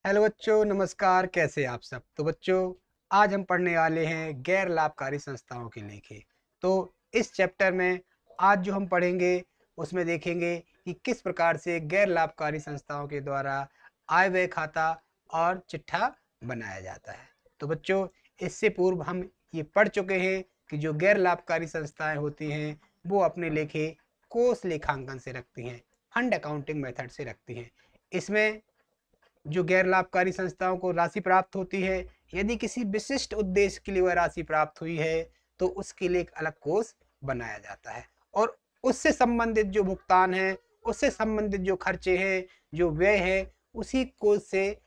Hello बच्चों, नमस्कार। कैसे आप सब? तो बच्चों, आज हम पढ़ने वाले हैं गैर लाभकारी संस्थाओं के लेखे। तो इस चैप्टर में आज जो हम पढ़ेंगे उसमें देखेंगे कि किस प्रकार से गैर लाभकारी संस्थाओं के द्वारा आय व्यय खाता और चिट्ठा बनाया जाता है। तो बच्चों, इससे पूर्व हम ये पढ़ चुके हैं कि जो गैर लाभकारी संस्थाएं होती हैं वो अपने लेखे कोष लेखांकन से रखती हैं, फंड अकाउंटिंग मेथड से रखती हैं। इसमें जो गैर लाभकारी संस्थाओं को राशि प्राप्त होती है, यदि किसी विशिष्ट उद्देश्य के लिए वह राशि प्राप्त हुई है तो उसके लिए एक अलग कोष बनाया जाता है और उससे संबंधित जो भुगतान है, उससे संबंधित जो खर्चे हैं, जो व्यय है, उसी कोष से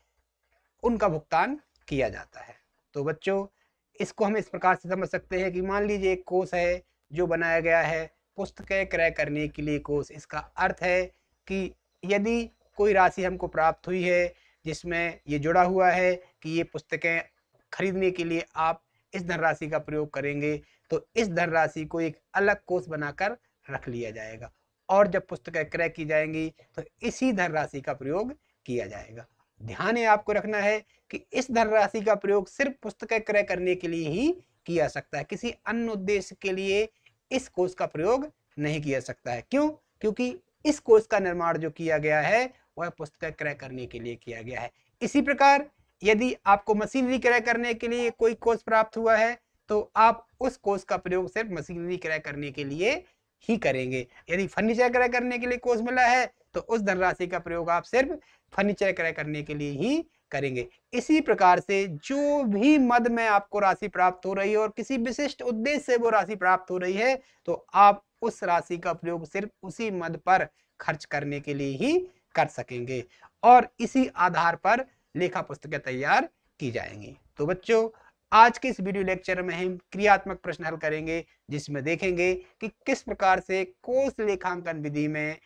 उनका भुगतान किया जाता है। तो बच्चों, इसको हम इस प्रकार से समझ सकते हैं कि मान लीजिए एक कोष है जो बनाया गया है पुस्तकें क्रय करने के लिए कोष। इसका अर्थ है कि यदि कोई राशि हमको प्राप्त हुई है जिसमें ये जुड़ा हुआ है कि ये पुस्तकें खरीदने के लिए आप इस धनराशि का प्रयोग करेंगे, तो इस धनराशि को एक अलग कोष बनाकर रख लिया जाएगा और जब पुस्तकें क्रय की जाएंगी तो इसी धनराशि का प्रयोग किया जाएगा। ध्यान ये आपको रखना है कि इस धनराशि का प्रयोग सिर्फ पुस्तकें क्रय करने के लिए ही किया सकता है, किसी अन्य उद्देश्य के लिए इस कोष का प्रयोग नहीं किया सकता है। क्यों? क्योंकि इस कोष का निर्माण जो किया गया है वह पुस्तकें क्रय करने के लिए किया गया है। इसी प्रकार यदि आपको मशीनरी क्रय करने के लिए कोई कोष प्राप्त हुआ है तो आप उस कोष का प्रयोग सिर्फ मशीनरी क्रय करने के लिए ही करेंगे। यदि फर्नीचर क्रय करने के लिए कोष मिला है तो उस धनराशि का प्रयोग आप सिर्फ फर्नीचर क्रय करने के लिए ही करेंगे। इसी प्रकार से जो भी मद में आपको राशि प्राप्त हो रही है और किसी विशिष्ट उद्देश्य से वो राशि प्राप्त हो रही है तो आप उस राशि का प्रयोग सिर्फ उसी मद पर खर्च करने के लिए ही कर सकेंगे और इसी आधार पर लेखा पुस्तकें तैयार की जाएंगी। तो बच्चों, आज के इस वीडियो लेक्चर में हम क्रियात्मक प्रश्न हल करेंगे जिसमें देखेंगे कि किस प्रकार से कोष लेखांकन विधि में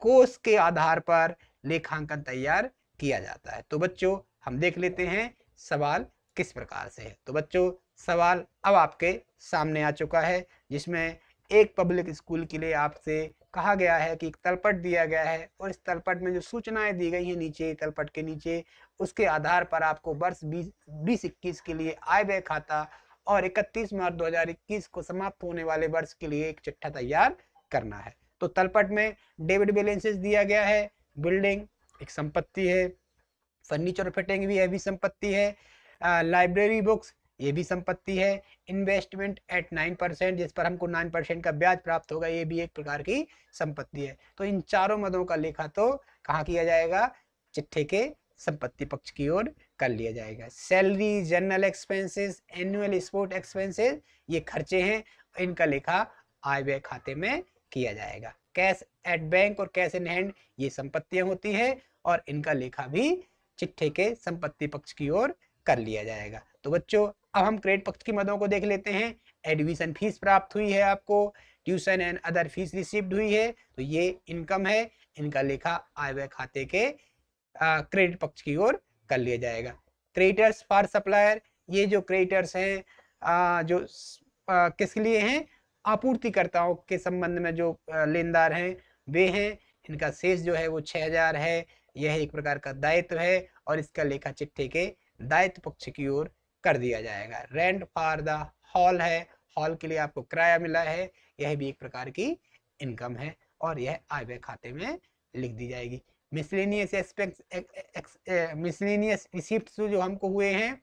कोष के आधार पर लेखांकन तैयार किया जाता है। तो बच्चों, हम देख लेते हैं सवाल किस प्रकार से है। तो बच्चों, सवाल अब आपके सामने आ चुका है जिसमें एक पब्लिक स्कूल के लिए आपसे कहा गया है कि एक तलपट दिया गया है और इस तलपट में जो सूचनाएं दी गई हैं नीचे तलपट के नीचे, उसके आधार पर आपको वर्ष 2021 के लिए आय व्यय खाता और 31 मार्च 2021 को समाप्त होने वाले वर्ष के लिए एक चिट्ठा तैयार करना है। तो तलपट में डेबिट बैलेंसेस दिया गया है। बिल्डिंग एक संपत्ति है, फर्नीचर फिटिंग भी, यह भी संपत्ति है, लाइब्रेरी बुक्स ये भी संपत्ति है, इन्वेस्टमेंट एट 9% जिस पर हमको 9% का ब्याज प्राप्त होगा, ये भी एक प्रकार की संपत्ति है। तो इन चारों मदों का लेखा तो कहाँ किया जाएगा? चिट्ठे के संपत्ति पक्ष की ओर कर लिया जाएगा। Salary, general expenses, annual sport expenses ये खर्चे हैं, इनका लेखा आय व्यय खाते में किया जाएगा। कैश एट बैंक और कैश इन हैंड ये संपत्तियां होती है और इनका लेखा भी चिट्ठे के संपत्ति पक्ष की ओर कर लिया जाएगा। तो बच्चों, अब हम क्रेडिट पक्ष की मदों को देख लेते हैं। एडमिशन फीस प्राप्त हुई है आपको, tuition and other fees received हुई है, तो ये इनकम है, इनका लेखा आय व्यय खाते के क्रेडिट पक्ष की ओर कर लिया जाएगा। क्रेडिटर्स फॉर सप्लायर, ये जो क्रेडिटर्स हैं जो किस लिए हैं? आपूर्तिकर्ताओं के संबंध में जो लेनदार हैं वे हैं। इनका शेष जो है वो 6000 है। यह एक प्रकार का दायित्व है और इसका लेखा चिट्ठे के दायित्व पक्ष की ओर कर दिया जाएगा। रेंट फॉर द हॉल है, हॉल के लिए आपको किराया मिला है, यह भी एक प्रकार की इनकम है और यह आय व्यय खाते में लिख दी जाएगी। मिसलेनियस मिसलेनियस रिसिप्ट जो हमको हुए हैं,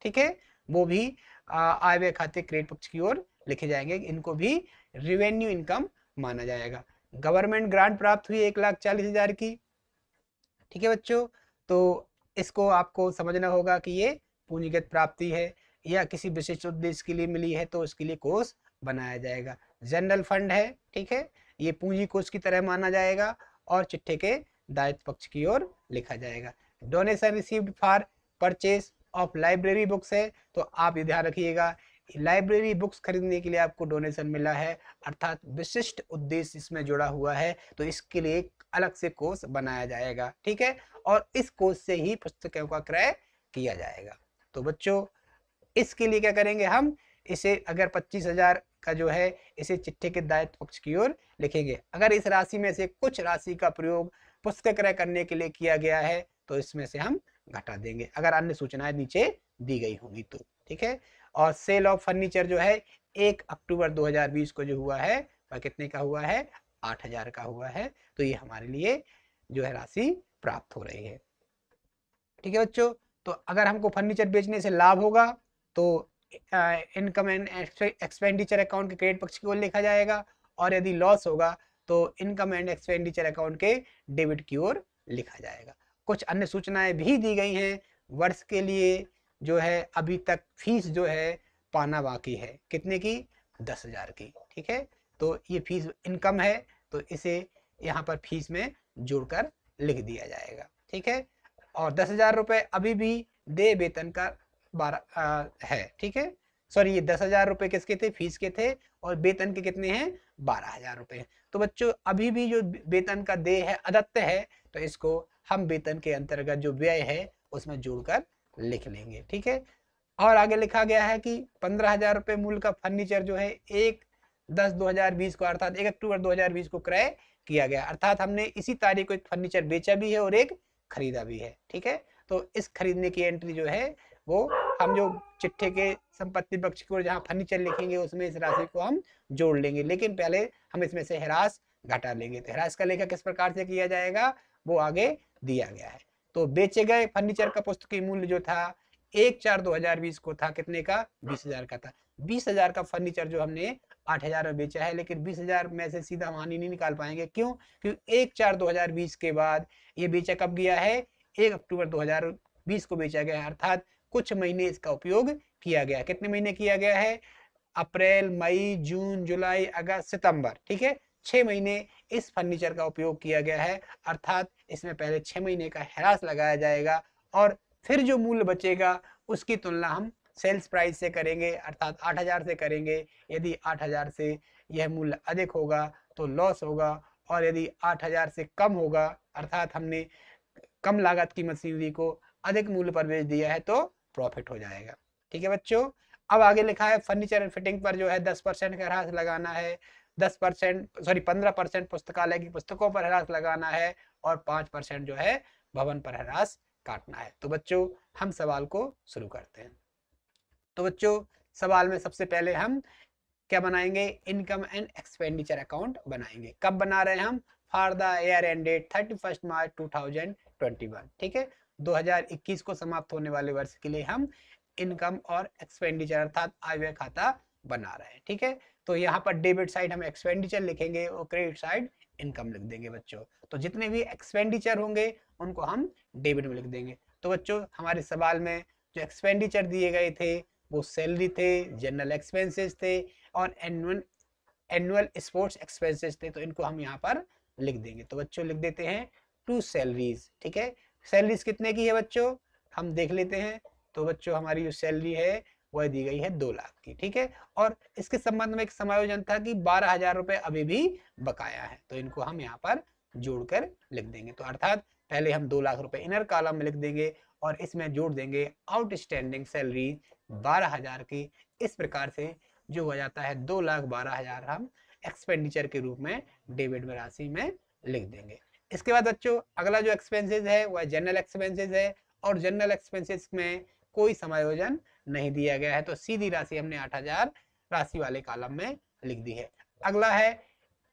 ठीक है, वो भी आय व्यय खाते क्रेडिट पक्ष की ओर लिखे जाएंगे, इनको भी रेवेन्यू इनकम माना जाएगा। गवर्नमेंट ग्रांट प्राप्त हुई 1,40,000 की, ठीक है बच्चों, तो इसको आपको समझना होगा कि ये पूंजीगत प्राप्ति है या किसी विशिष्ट उद्देश्य के लिए मिली है तो उसके लिए कोष बनाया जाएगा। जनरल फंड है, ठीक है, ये पूंजी कोष की तरह माना जाएगा और चिट्ठे के दायित्व पक्ष की ओर लिखा जाएगा। Donation received for purchase of library books है, तो आप ये ध्यान रखिएगा, लाइब्रेरी बुक्स खरीदने के लिए आपको डोनेशन मिला है, अर्थात विशिष्ट उद्देश्य इसमें जुड़ा हुआ है, तो इसके लिए एक अलग से कोष बनाया जाएगा, ठीक है, और इस कोष से ही पुस्तकों का क्रय किया जाएगा। तो बच्चों, इसके लिए क्या करेंगे हम? इसे अगर 25,000 का जो है इसे चिट्ठे के दायित्व पक्ष की ओर लिखेंगे। अगर इस राशि में से कुछ राशि का प्रयोग पुस्तक क्रय करने के लिए किया गया है तो इसमें से हम घटा देंगे अगर अन्य सूचनाएं नीचे दी गई होंगी तो। ठीक है, और सेल ऑफ फर्नीचर जो है 1 अक्टूबर 2020 को जो हुआ है वह कितने का हुआ है, 8,000 का हुआ है। तो ये हमारे लिए जो है राशि प्राप्त हो रही है। ठीक है बच्चों, तो अगर हमको फर्नीचर बेचने से लाभ होगा तो इनकम एंड एक्सपेंडिचर अकाउंट के क्रेडिट पक्ष की ओर लिखा जाएगा, और यदि लॉस होगा तो इनकम एंड एक्सपेंडिचर अकाउंट के डेबिट की ओर लिखा जाएगा। कुछ अन्य सूचनाएं भी दी गई हैं। वर्ष के लिए जो है अभी तक फीस जो है पाना बाकी है, कितने की, 10,000 की। ठीक है, तो ये फीस इनकम है तो इसे यहाँ पर फीस में जोड़कर लिख दिया जाएगा। ठीक है, और 10,000 रुपये अभी भी देय वेतन का 12 है। ठीक है, सॉरी ये 10,000 रुपये किसके थे, फीस के थे, और वेतन के कितने हैं, 12,000 रुपये। तो बच्चों अभी भी जो वेतन का देय है अदत्त है, तो इसको हम वेतन के अंतर्गत जो व्यय है उसमें जोड़कर लिख लेंगे। ठीक है, और आगे लिखा गया है कि 15,000 रुपये मूल्य का फर्नीचर जो है 1/10/2020 को अर्थात 1 अक्टूबर 2020 को क्रय किया गया, अर्थात हमने इसी तारीख को एक फर्नीचर बेचा भी है और एक खरीदा भी है। ठीक है, तो इस खरीदने की एंट्री जो है वो हम जो चिट्ठे के संपत्ति पक्ष को जहाँ फर्नीचर लिखेंगे उसमें इस राशि को हम जोड़ लेंगे, लेकिन पहले हम इसमें से ह्रास घटा लेंगे। तो ह्रास का लेखा किस प्रकार से किया जाएगा वो आगे दिया गया है। तो बेचे गए फर्नीचर का पुस्तकीय मूल्य जो था 1/4/2020 को था कितने का, 20,000 का था। 20,000 का फर्नीचर जो हमने 8,000 में बेचा है, लेकिन 20,000 में से सीधा हानि नहीं निकाल पाएंगे। क्यों, क्योंकि 1/4/2020 के बाद ये बेचा कब गया है, 1 अक्टूबर 2020 को बेचा गया है, अर्थात कुछ महीने इसका उपयोग किया गया। कितने महीने किया गया है, अप्रैल, मई, जून, जुलाई, अगस्त, सितंबर। ठीक है, 6 महीने इस फर्नीचर का उपयोग किया गया है, अर्थात इसमें पहले 6 महीने का ह्रास लगाया जाएगा और फिर जो मूल्य बचेगा उसकी तुलना हम सेल्स प्राइस से करेंगे, अर्थात 8,000 से करेंगे। यदि 8,000 से यह मूल्य अधिक होगा तो लॉस होगा, और यदि 8,000 से कम होगा अर्थात हमने कम लागत की मशीनरी को अधिक मूल्य पर बेच दिया है तो प्रॉफिट हो जाएगा। ठीक है बच्चों, अब आगे लिखा है फर्नीचर एंड फिटिंग पर जो है 10% का ह्रास लगाना है। 15% पुस्तकालय की पुस्तकों पर ह्रास लगाना है, और 5% जो है भवन पर ह्रास काटना है। तो बच्चों हम सवाल को शुरू करते हैं। तो बच्चों सवाल में सबसे पहले हम क्या बनाएंगे, इनकम एंड एक्सपेंडिचर अकाउंट बनाएंगे। कब बना रहे हैं हम, फॉर द ईयर एंडेड 31 मार्च 2021। ठीक है, 2021 को समाप्त होने वाले वर्ष के लिए हम इनकम और एक्सपेंडिचर अर्थात आय व्यय खाता बना रहे हैं। ठीक है, तो यहाँ पर डेबिट साइड हम एक्सपेंडिचर लिखेंगे और क्रेडिट साइड इनकम लिख देंगे बच्चों। तो जितने भी एक्सपेंडिचर होंगे उनको हम डेबिट में लिख देंगे। तो बच्चों हमारे सवाल में जो एक्सपेंडिचर दिए गए थे वो सैलरी थे, जनरल एक्सपेंसेस थे, और एनुअल स्पोर्ट्स एक्सपेंसेस थे, तो इनको हम यहाँ पर लिख देंगे। तो बच्चों लिख देते हैं टू सैलरीज। ठीक है, सैलरीज कितने की है बच्चों, हम देख लेते हैं। तो बच्चों हमारी जो सैलरी है वह दी गई है 2 लाख की। ठीक है, और इसके संबंध में एक समायोजन था कि 12,000 रुपये अभी भी बकाया है, तो इनको हम यहाँ पर जोड़कर लिख देंगे। तो अर्थात पहले हम 2 लाख रुपए इनर कॉलम में लिख देंगे और इसमें जोड़ देंगे आउटस्टैंडिंग सैलरी 12,000 की। इस प्रकार से जो हो जाता है 2,12,000 हम एक्सपेंडिचर के रूप में डेबिट में राशि में लिख देंगे। इसके बाद बच्चों अगला जो एक्सपेंसेस है वह जनरल एक्सपेंसेस है, और जनरल एक्सपेंसेस में कोई समायोजन नहीं दिया गया है, तो सीधी राशि हमने 8,000 राशि वाले कॉलम में लिख दी है। अगला है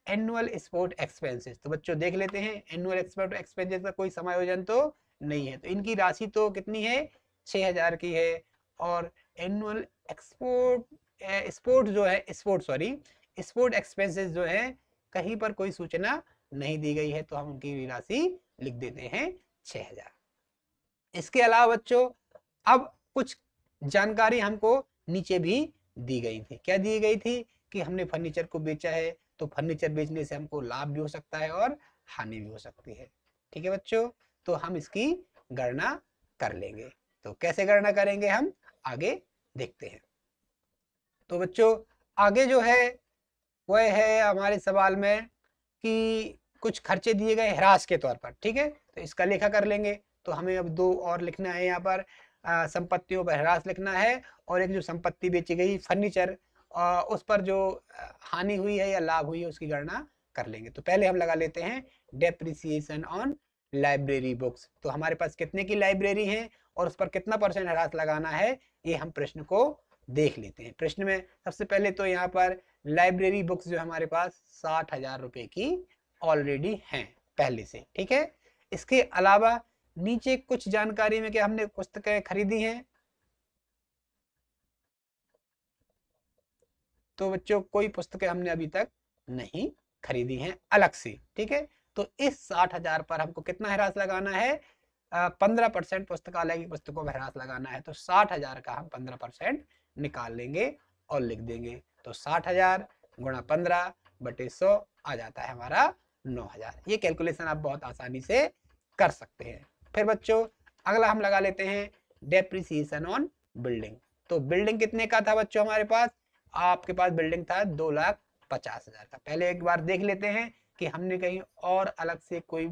एनुअल स्पोर्ट एक्सपेंसेस। तो बच्चों देख लेते हैं, एनुअल स्पोर्ट एक्सपेंसेस का कोई समायोजन तो नहीं है, तो इनकी राशि तो कितनी है, 6,000 की है। और एनुअल स्पोर्ट जो है स्पोर्ट एक्सपेंसेस जो है कहीं पर कोई सूचना नहीं दी गई है, तो हम उनकी राशि लिख देते हैं 6,000। इसके अलावा बच्चों अब कुछ जानकारी हमको नीचे भी दी गई थी। क्या दी गई थी कि हमने फर्नीचर को बेचा है, तो फर्नीचर बेचने से हमको लाभ भी हो सकता है और हानि भी हो सकती है। ठीक है बच्चों, तो हम इसकी गणना कर लेंगे। तो कैसे गणना करेंगे हम आगे देखते हैं। तो बच्चों आगे जो है वह है हमारे सवाल में कि कुछ खर्चे दिए गए ह्रास के तौर पर। ठीक है, तो इसका लेखा कर लेंगे। तो हमें अब 2 और लिखना है, यहाँ पर संपत्तियों पर ह्रास लिखना है, और एक जो संपत्ति बेची गई फर्नीचर उस पर जो हानि हुई है या लाभ हुई है उसकी गणना कर लेंगे। तो पहले हम लगा लेते हैं डेप्रिसिएशन ऑन लाइब्रेरी बुक्स। तो हमारे पास कितने की लाइब्रेरी है और उस पर कितना परसेंट ह्रास लगाना है, ये हम प्रश्न को देख लेते हैं। प्रश्न में सबसे पहले तो यहाँ पर लाइब्रेरी बुक्स जो हमारे पास 60,000 रुपए की ऑलरेडी हैं पहले से, ठीक है। इसके अलावा नीचे कुछ जानकारी में क्या हमने पुस्तकें खरीदी हैं, तो बच्चों कोई पुस्तकें हमने अभी तक नहीं खरीदी हैं अलग से, ठीक है। तो इस 60,000 पर हमको कितना ह्रास लगाना है, 15% पुस्तकालय की पुस्तकों में ह्रास लगाना है। तो 60,000 का हम 15% निकाल लेंगे और लिख देंगे। तो 60,000 गुणा 15/100 आ जाता है हमारा 9,000। ये कैलकुलेशन आप बहुत आसानी से कर सकते हैं। फिर बच्चों अगला हम लगा लेते हैं डेप्रिसिएशन ऑन बिल्डिंग। तो बिल्डिंग कितने का था बच्चों, हमारे पास आपके पास बिल्डिंग था 2,50,000 का। पहले एक बार देख लेते हैं कि हमने कहीं और अलग से कोई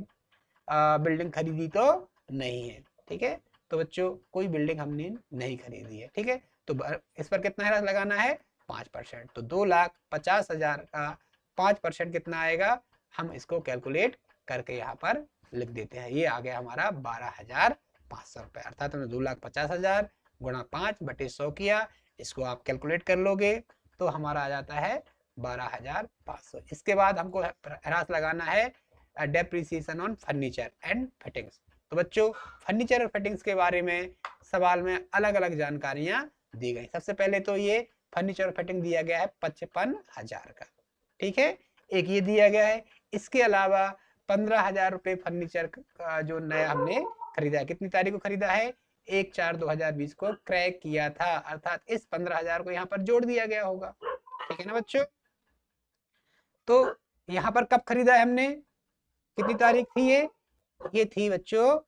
बिल्डिंग खरीदी तो नहीं है, ठीक है। तो बच्चों कोई बिल्डिंग हमने नहीं खरीदी है, ठीक है। तो इस पर कितना ह्रास लगाना है, 5%। तो 2,50,000 का 5% कितना आएगा, हम इसको कैलकुलेट करके यहाँ पर लिख देते हैं। ये आ गया हमारा 12,500 रुपए। अर्थात हमने 2,50,000 गुणा 5/100 किया। इसको आप कैलकुलेट कर लोगे तो हमारा आ जाता है 12,500। इसके बाद हमको ह्रास लगाना है depreciation on furniture and fittings. तो बच्चों फर्नीचर और फिटिंग्स के बारे में सवाल में अलग अलग जानकारियां दी गई। सबसे पहले तो ये फर्नीचर और फिटिंग दिया गया है 55,000 का, ठीक है, एक ये दिया गया है। इसके अलावा 15,000 रुपए फर्नीचर का जो नया हमने खरीदा है, कितनी तारीख को खरीदा है, 1/4/2020 को क्रय किया था। अर्थात इस 15,000 को यहाँ पर जोड़ दिया गया होगा, ठीक है ना बच्चों। तो यहाँ पर कब खरीदा है हमने, कितनी तारीख थी ये थी बच्चों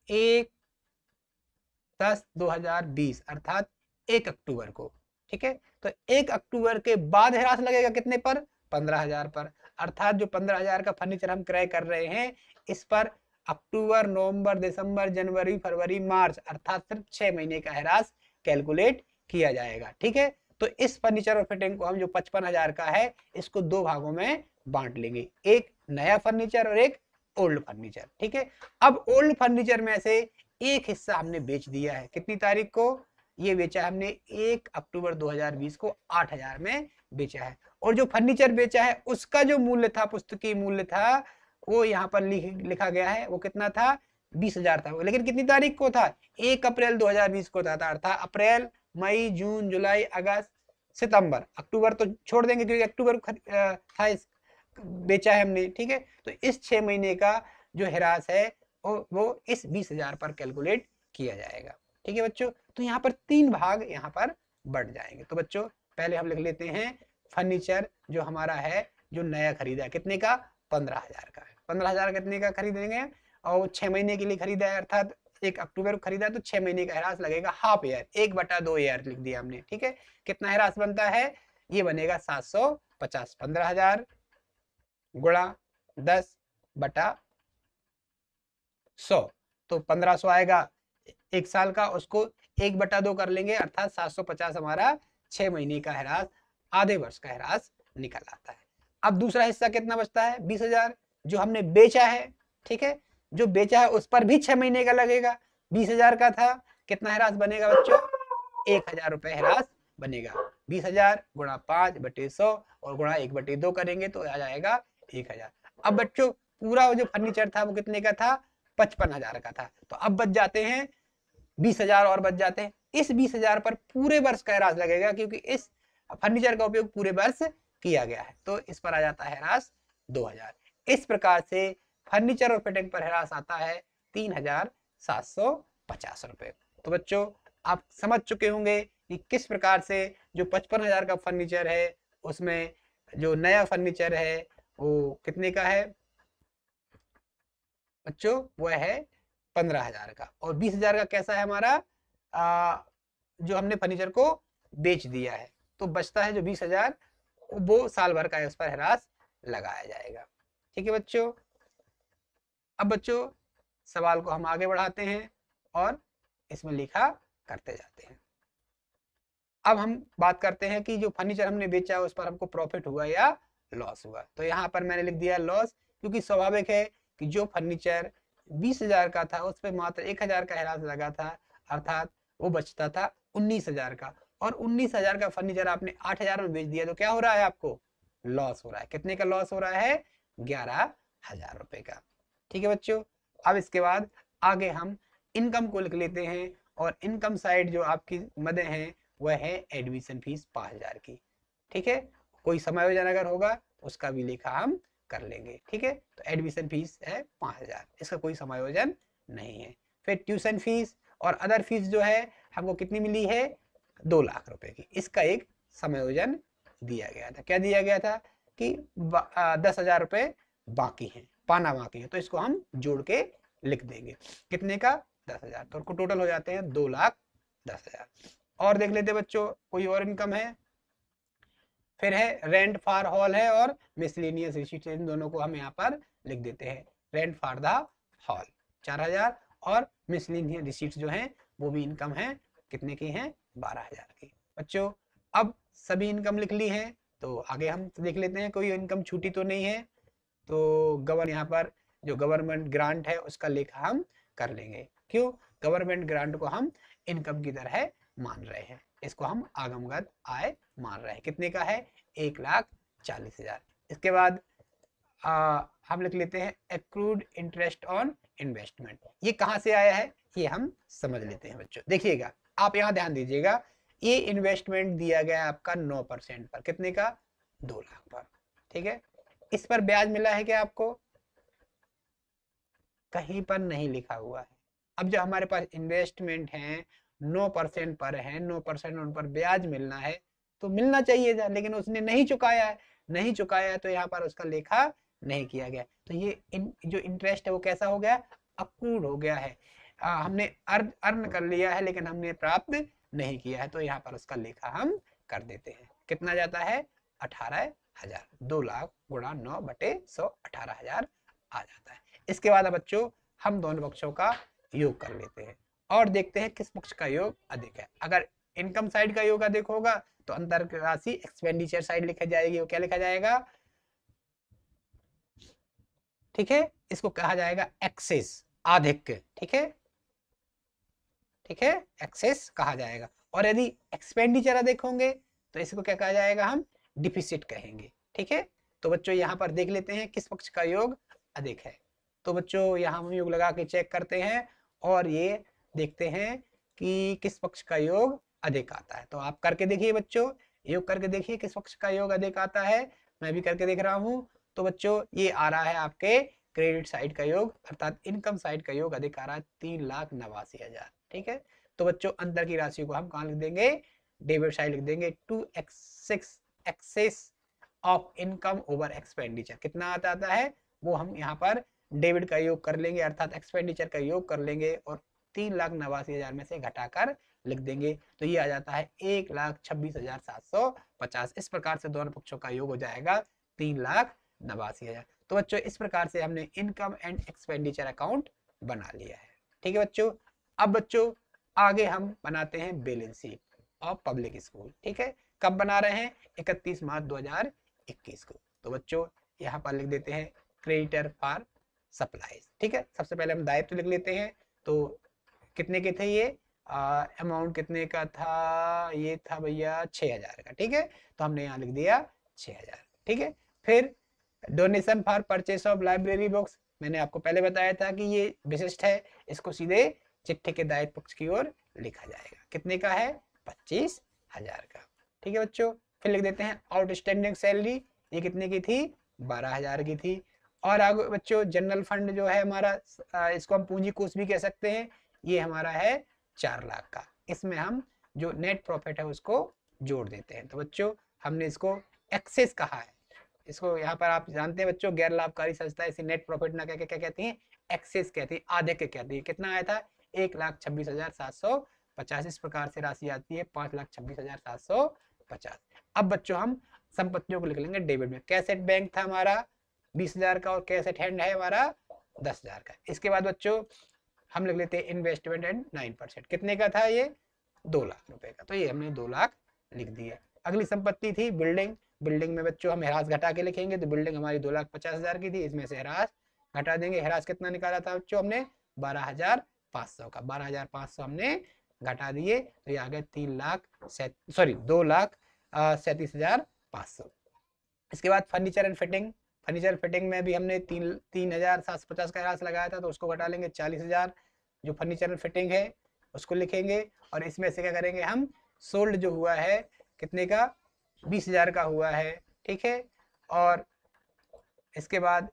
1/10/2020 अर्थात 1 अक्टूबर को, ठीक है। तो 1 अक्टूबर के बाद ह्रास लगेगा कितने पर, 15,000 पर। अर्थात जो 15,000 का फर्नीचर हम क्रय कर रहे हैं इस पर अक्टूबर, नवंबर, दिसंबर, जनवरी, फरवरी, मार्च अर्थात सिर्फ 6 महीने का ह्रास कैलकुलेट किया जाएगा, ठीक है। तो इस फर्नीचर और फिटिंग को हम जो 55,000 का है इसको दो भागों में बांट लेंगे, एक नया फर्नीचर और एक ओल्ड फर्नीचर, ठीक है। अब ओल्ड फर्नीचर में से एक हिस्सा हमने बेच दिया है, कितनी तारीख को, ये बेचा हमने 1 अक्टूबर 2020 को 8,000 में बेचा है। और जो फर्नीचर बेचा है उसका जो मूल्य था, पुस्तकीय मूल्य था, वो यहाँ पर लिखा गया है, वो कितना था, 20,000 था। लेकिन कितनी तारीख को था, 1 अप्रैल 2020 को था। अर्थात अप्रैल, मई, जून, जुलाई, अगस्त, सितंबर, अक्टूबर तो छोड़ देंगे क्योंकि अक्टूबर था बेचा है हमने, ठीक है। तो इस 6 महीने का जो ह्रास है वो इस 20,000 पर कैलकुलेट किया जाएगा, ठीक है बच्चों। तो यहाँ पर 3 भाग यहाँ पर बढ़ जाएंगे। तो बच्चों पहले हम लिख लेते हैं फर्नीचर जो हमारा है, जो नया खरीदा है, कितने का, 15,000 का है। 15,000 कितने का खरीदेंगे, और 6 महीने के लिए खरीदा है, अर्थात 1 अक्टूबर को खरीदा तो 6 महीने का ह्रास लगेगा हाफ ईयर, 1/2 ईयर लिख दिया हमने, ठीक है। कितना ह्रास बनता है, ये बनेगा 750। 15,000 गुणा 10/100 तो 1,500 आएगा एक साल का, उसको 1/2 कर लेंगे अर्थात 750 हमारा 6 महीने का ह्रास, आधे वर्ष का ह्रास निकल आता है। अब दूसरा हिस्सा कितना बचता है, 20,000 जो हमने बेचा है, ठीक है। जो बेचा है उस पर भी 6 महीने का लगेगा, 20,000 का था, कितना ह्रास बनेगा बच्चों, 1,000 रुपए ह्रास बनेगा। 20,000 गुणा 5/100 और गुणा 1/2 करेंगे तो आ जाएगा 1,000। अब बच्चों पूरा जो फर्नीचर था वो कितने का था, 55,000 का था। तो अब बच जाते हैं 20,000 और बच जाते हैं। इस 20,000 पर पूरे वर्ष का ह्रास लगेगा क्योंकि इस फर्नीचर का उपयोग पूरे वर्ष किया गया है, तो इस पर आ जाता है ह्रास 2,000। इस प्रकार से फर्नीचर और फिटिंग पर ह्रास आता है 3,750 रुपए। तो बच्चों आप समझ चुके होंगे कि किस प्रकार से जो 55,000 का फर्नीचर है उसमें जो नया फर्नीचर है वो कितने का है बच्चों, वो है 15,000 का, और 20,000 का कैसा है हमारा, जो हमने फर्नीचर को बेच दिया है। तो बचता है जो 20,000 वो साल भर का है, उस पर ह्रास लगाया जाएगा, ठीक है बच्चों। अब बच्चों सवाल को हम आगे बढ़ाते हैं और इसमें लिखा करते जाते हैं। अब हम बात करते हैं कि जो फर्नीचर हमने बेचा उस पर हमको प्रॉफिट हुआ या लॉस हुआ। तो यहाँ पर मैंने लिख दिया लॉस, क्योंकि स्वाभाविक है कि जो फर्नीचर 20,000 का था उस पर मात्र 1,000 का हिरास लगा था, अर्थात वो बचता था 19,000 का, और 19,000 का फर्नीचर आपने 8,000 में बेच दिया तो क्या हो रहा है आपको? लॉस हो रहा है। कितने का लॉस हो रहा है? 11,000 रुपए का। ठीक है बच्चों, अब इसके बाद आगे हम इनकम को लिख लेते हैं, और इनकम साइड जो आपकी मदे हैं वह है एडमिशन फीस 5,000 की। ठीक है, कोई समायोजन अगर होगा उसका भी लेखा हम कर लेंगे। ठीक है, तो एडमिशन फीस है 5,000, इसका कोई समायोजन नहीं है। फिर ट्यूशन फीस और अदर फीस जो है हमको कितनी मिली है? 2 लाख रुपए की। इसका एक समायोजन दिया गया था। क्या दिया गया था? कि 10,000 रुपए बाकी है, पाना बाकी है, तो इसको हम जोड़ के लिख देंगे। कितने का? 10,000। तो टोटल हो जाते हैं 2,10,000। और देख लेते बच्चों, कोई और इनकम है? फिर है रेंट फॉर हॉल है और मिसलेनियस रिसीट्स, इन दोनों को हम यहाँ पर लिख देते हैं। रेंट फॉर द हॉल 4,000 और मिसलेनियस रिसीट्स जो हैं वो भी इनकम है, कितने की हैं? 12,000 की। बच्चों अब सभी इनकम लिख ली है, तो आगे हम देख लेते हैं कोई इनकम छूटी तो नहीं है। तो यहाँ पर जो गवर्नमेंट ग्रांट है उसका लेखा हम कर लेंगे। क्यों? गवर्नमेंट ग्रांट को हम इनकम की तरह मान रहे हैं, इसको हम आगमगत आय मान रहे हैं। कितने का है? 1,40,000। इसके बाद हम लिख लेते हैं एक्रूड इंटरेस्ट ऑन इन्वेस्टमेंट। ये कहाँ से आया है ये हम समझ लेते हैं बच्चों। देखिएगा, आप यहाँ ध्यान दीजिएगा, ये इन्वेस्टमेंट दिया गया है आपका 9% पर। कितने का? 2 लाख पर। ठीक है, इस पर ब्याज मिला है क्या आपको? कहीं पर नहीं लिखा हुआ है। अब जो हमारे पास इन्वेस्टमेंट है 9% पर है, 9% उन पर ब्याज मिलना है, तो मिलना चाहिए था, लेकिन उसने नहीं चुकाया है। नहीं चुकाया है तो यहाँ पर उसका लेखा नहीं किया गया। तो ये जो इंटरेस्ट है वो कैसा हो गया? अक्रूड हो गया है। हमने अर्न कर लिया है लेकिन हमने प्राप्त नहीं किया है, तो यहाँ पर उसका लेखा हम कर देते हैं। कितना जाता है? 18,000। 2 लाख गुणा 9/100, 18,000 आ जाता है। इसके बाद बच्चों हम दोनों पक्षों का योग कर लेते हैं और देखते हैं किस पक्ष का योग अधिक है। अगर इनकम साइड का योग अधिक होगा तो अंतर राशि एक्सपेंडिचर साइड लिखा जाएगी। वो क्या लिखा जाएगा? ठीक है, इसको कहा जाएगा एक्सेस, आधिक्य। ठीक है, ठीक है, एक्सेस कहा जाएगा। और यदि एक्सपेंडिचर अधिक होंगे तो इसको क्या कहा जाएगा? हम डिफिसिट कहेंगे। ठीक है, तो बच्चों यहाँ पर देख लेते हैं किस पक्ष का योग अधिक है। तो बच्चों यहाँ हम योग लगा के चेक करते हैं और ये देखते हैं कि किस पक्ष का योग अधिक आता है। तो आप करके देखिए बच्चों, योग करके देखिए किस पक्ष का योग अधिक आता है। मैं भी करके देख रहा हूँ। तो बच्चों ये आ रहा है आपके क्रेडिट साइड का योग, अर्थात इनकम साइड का योग अधिक आ रहा है 3,89,000। ठीक है, तो बच्चों अंतर की राशि को हम कहाँ लिख देंगे? डेबिट साइड लिख देंगे। 2 excess of income over expenditure कितना आता है वो हम यहाँ पर डेबिट का योग कर लेंगे, अर्थात एक्सपेंडिचर का योग कर लेंगे और 3,89,000 में से घटाकर लिख देंगे। तो ये आ जाता है 1,26,750। इस प्रकार से दोनों पक्षों का योग हो जाएगा 3,89,000। तो बच्चों इस प्रकार से हमने इनकम एंड एक्सपेंडिचर अकाउंट बना लिया है। ठीक है बच्चों, अब बच्चों आगे हम बनाते हैं balance sheet of public school. ठीक है, कब बना रहे हैं? 31 मार्च 2021 को। तो बच्चों यहाँ पर लिख देते हैं क्रेडिटर फॉर सप्लाईज। ठीक है, सबसे पहले हम दायित्व लिख लेते हैं। तो कितने के थे ये? अमाउंट कितने का था? ये था भैया 6,000 का। ठीक है, तो हमने यहाँ लिख दिया 6,000। ठीक है, फिर donation for purchase of library books, मैंने आपको पहले बताया था कि ये विशिष्ट है, इसको सीधे चिट्ठे के दायित्व पक्ष की ओर लिखा जाएगा। कितने का है? 25,000 का। ठीक है बच्चों, फिर लिख देते हैं आउटस्टैंडिंग सैलरी, ये कितने की थी? 12,000 की थी। और आगे बच्चों जनरल फंड जो है हमारा, इसको हम पूंजी कोष भी कह सकते हैं, ये हमारा है 4 लाख का। इसमें हम जो नेट प्रॉफिट है उसको जोड़ देते हैं। तो बच्चों हमने इसको एक्सेस कहा है, इसको यहाँ पर आप जानते हैं बच्चों गैर लाभकारी संस्था इसे नेट प्रॉफिट ना कह के क्या कहती हैं? एक्सेस कहती है, आधिक्य कहती है। कितना आया था? 1,26,750। इस प्रकार से राशि आती है 5,26,750। अब बच्चों हम संपत्तियों को लिख लेंगे डेबिट में। कैसेट बैंक था हमारा 20,000 का और कैसेट हैंड है हमारा 10,000 का। इसके बाद बच्चों हम लिख लेते हैं इन्वेस्टमेंट एंड 9%। कितने का था ये? 2 लाख रुपए का। तो ये हमने 2 लाख लिख दिया। अगली संपत्ति थी बिल्डिंग। बिल्डिंग में बच्चों हम ह्रास घटा के लिखेंगे, तो बिल्डिंग हमारी 2,50,000 की थी, इसमें से ह्रास घटा देंगे। ह्रास कितना निकाला था बच्चों हमने? 12,500 का। 12,500 हमने घटा दिए तो ये आ गए 2,37,500। इसके बाद furniture and fitting. Furniture fitting में भी हमने 3,750 का ह्रास लगाया था, तो उसको घटा लेंगे 40,000। जो फर्नीचर एंड फिटिंग है उसको लिखेंगे, और इसमें से क्या करेंगे हम? सोल्ड जो हुआ है कितने का? 20,000 का हुआ है, ठीक है। और इसके बाद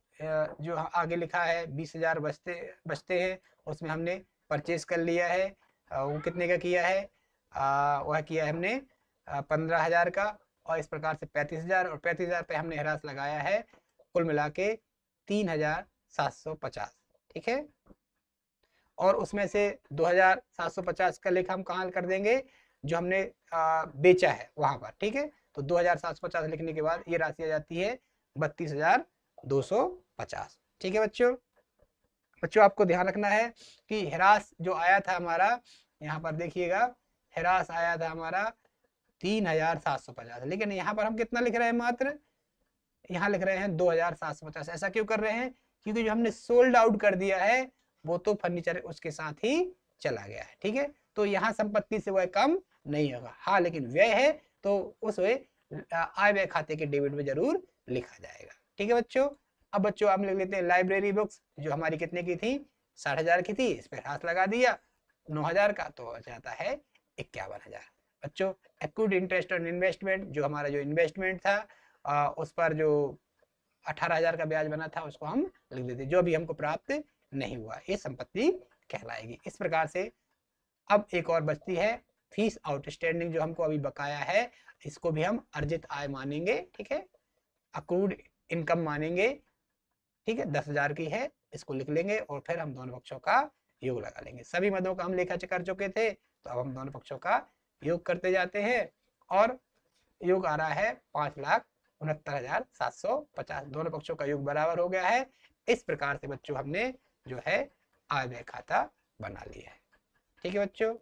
जो आगे लिखा है 20,000 बचते हैं, उसमें हमने परचेज कर लिया है। वो कितने का किया है? वह किया है हमने 15,000 का, और इस प्रकार से 35,000, और 35,000 पे हमने ह्रास लगाया है। कुल मिला के 3,750, ठीक है। और उसमें से 2,750 का लेखा हम कहाँ कर देंगे? जो हमने बेचा है वहां पर, ठीक है। तो 2,750 लिखने के बाद ये राशि आ जाती है 32,250, ठीक है बच्चों। बच्चों आपको ध्यान रखना है कि ह्रास जो आया था हमारा, यहाँ पर देखिएगा, ह्रास आया था हमारा 3,750, लेकिन यहाँ पर हम कितना लिख रहे हैं? मात्र यहाँ लिख रहे हैं 2,750। ऐसा क्यों कर रहे हैं? क्योंकि जो हमने सोल्ड आउट कर दिया है वो तो फर्नीचर उसके साथ ही चला गया है, ठीक है। तो यहाँ संपत्ति से वह कम नहीं होगा। हाँ, लेकिन व्यय है तो उस आय व्यय खाते के डेबिट में जरूर लिखा जाएगा, ठीक है बच्चों। अब बच्चों आप लिख लेते हैं लाइब्रेरी बुक्स, जो हमारी कितने की थी? 60,000 की थी। इस पर हाथ लगा दिया 9,000 का, तो हो जाता है 51,000। बच्चों एक्रूड इंटरेस्ट ऑन इन्वेस्टमेंट, जो हमारा जो इन्वेस्टमेंट था उस पर जो 18,000 का ब्याज बना था उसको हम लिख देते, जो अभी हमको प्राप्त नहीं हुआ, ये संपत्ति कहलाएगी। इस प्रकार से अब एक और बचती है फीस आउटस्टैंडिंग, जो हमको अभी बकाया है, इसको भी हम अर्जित आय मानेंगे, ठीक है। अक्रूड इनकम मानेंगे, ठीक है। 10,000 की है, इसको लिख लेंगे, और फिर हम दोनों पक्षों का योग लगा लेंगे। सभी मदों का हम लेखा कर चुके थे, तो अब हम दोनों पक्षों का योग करते जाते हैं, और योग आ रहा है 5,69,750। दोनों पक्षों का योग बराबर हो गया है। इस प्रकार से बच्चों हमने जो है आय व्यय खाता बना लिया है, ठीक है बच्चों।